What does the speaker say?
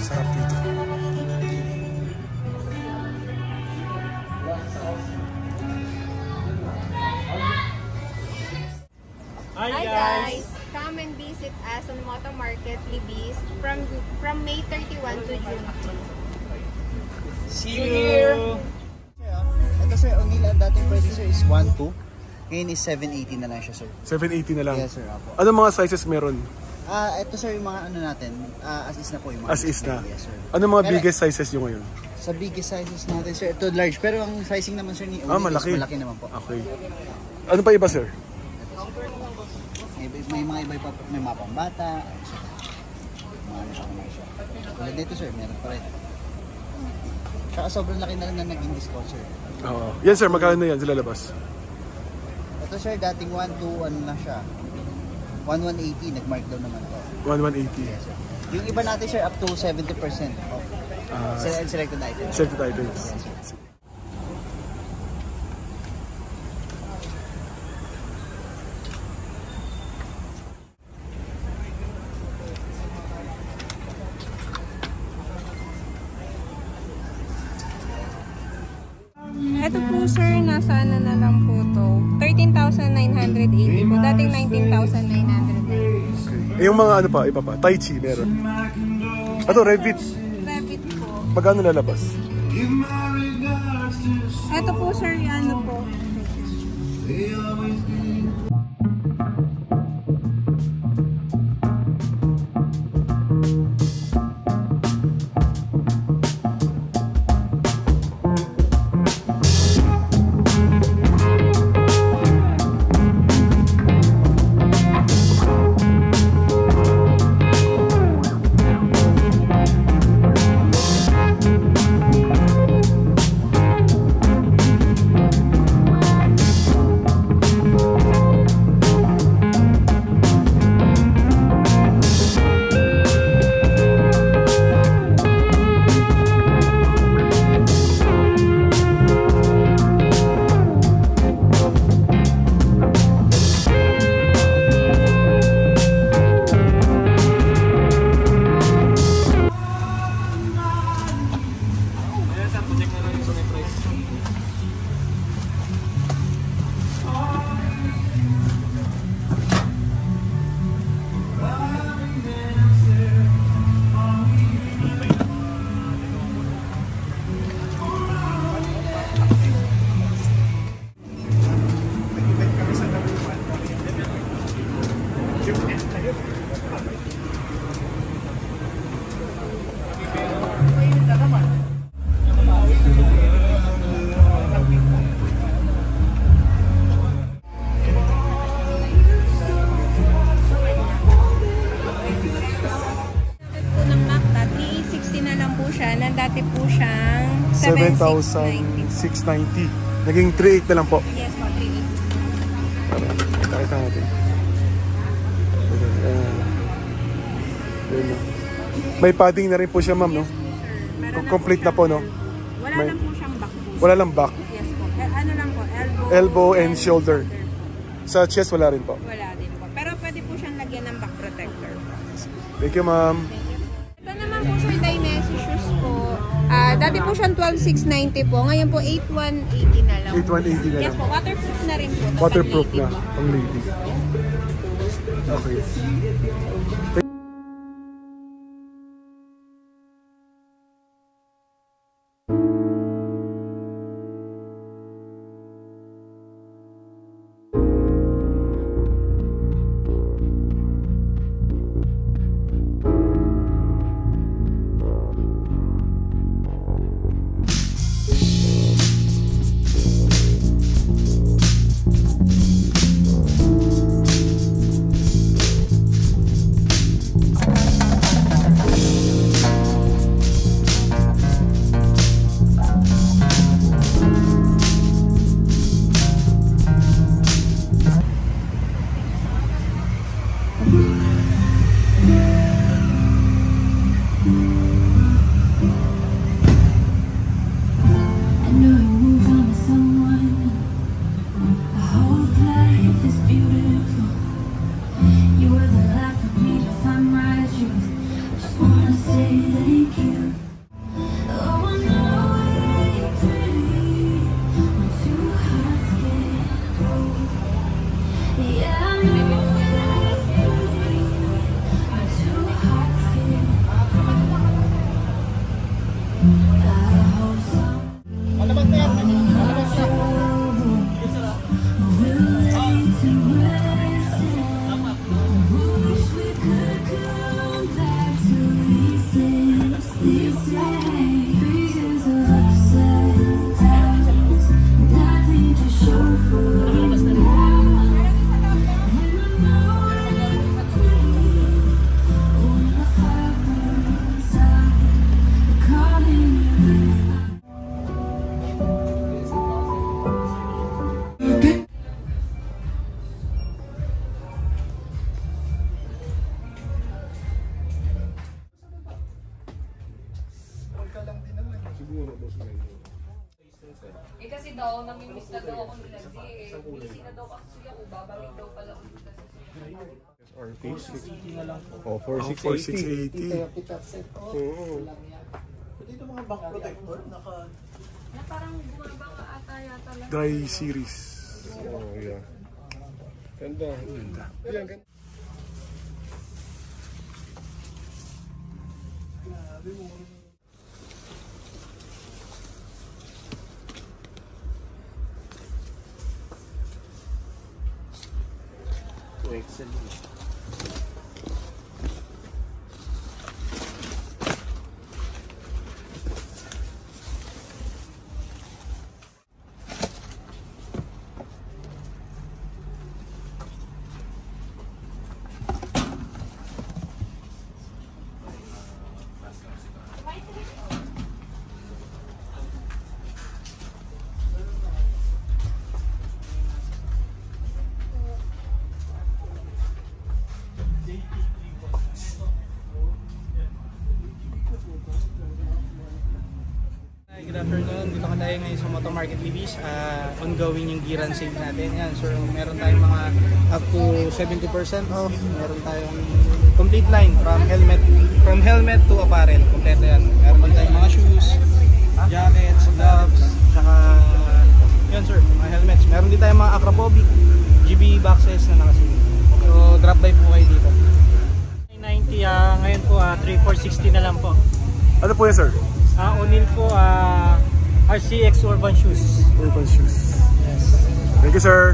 Sarap dito. Hi guys! Come and visit us on Moto Market Libis from May 31 to June 2. See you here! Ito sir, O'Neill, ang dating price sir is 1.2. Ngayon is 780 na lang siya sir. 780 na lang? Yes sir, apo. Ano mga sizes meron? Ito sir, yung mga ano natin, as is na po yung mga. As is na? Yes sir. Ano mga biggest sizes yung ngayon? Sa biggest sizes natin sir, ito large. Pero ang sizing naman sir ni O'Neill malaki. is malaki naman po. Okay. Ano pa iba sir? May mga iba pa, may mga pambata. Mga ano pa naman siya. Tulad dito sir, meron pa rin. Tsaka sobrang laki na rin na naging discount sir. Oo. Yan sir, magkano na yan sa lalabas? Ito sir, dating 1.2 ano na siya. 1.180, nag-markdown naman po. 1,180. Yes sir. Yung iba natin sir, up to 70% off. Selected items. Selected items. Yes, sir. Ito po sir, nasa ano na lang po to. 13,980 po. Dating 19,990. Okay. Yung mga ano pa, iba pa. Tai Chi meron. Ito, Revit. Revit po. Magkano lalabas? Ito po sir, ano po. Dati po siyang 7,690. Naging 3,800 na lang po. Yes po, 3,800. Pakita natin. May padding na rin po siya ma'am, no? Complete na po, no? Wala lang po siyang back po. Wala lang back. Yes po. Ano lang po, Elbow and shoulder. Sa chest wala rin po. Wala din po. Pero pwede po siyang lagyan ng back protector. Thank you ma'am. Ito naman po sir, Dainese shoes po. Dati po siyang 12,690 po. Ngayon po 8,180 na lang. 8,180 na Yes lang. po, waterproof na rin po. Waterproof na, pang lady. Okay. Malabas na yan. Malabas na. Eh kasi daw, namimiss na daw ako nila Z eh. Busy na daw kasi ako, babalik daw pala ulit kasi siya. Or 460 na lang po. Oh, 4680. Oo. Dito mga back protector, naka... Na parang bumaba ka ata yata lang. Dry series. Oh, yeah. Ganda. Ganda. Yan, ganda. Excellent. Good afternoon, dito ka tayo ngayon sa Moto Market Libis. Ongoing yung gear and sale natin. Yan, so meron tayong mga up to 70% off. Meron tayong complete line from helmet to apparel. Kompleto yan. Meron din tayong mga shoes, jackets, gloves, saka yun sir, mga helmets. Meron din tayong mga Acropovic, GB boxes na nakasunod. So drop by po kayo dito. 90 ngayon po 3460 na lang po. Ano po yan, sir? Unil po RCX Urban Shoes. Urban shoes. Yes. Thank you, sir.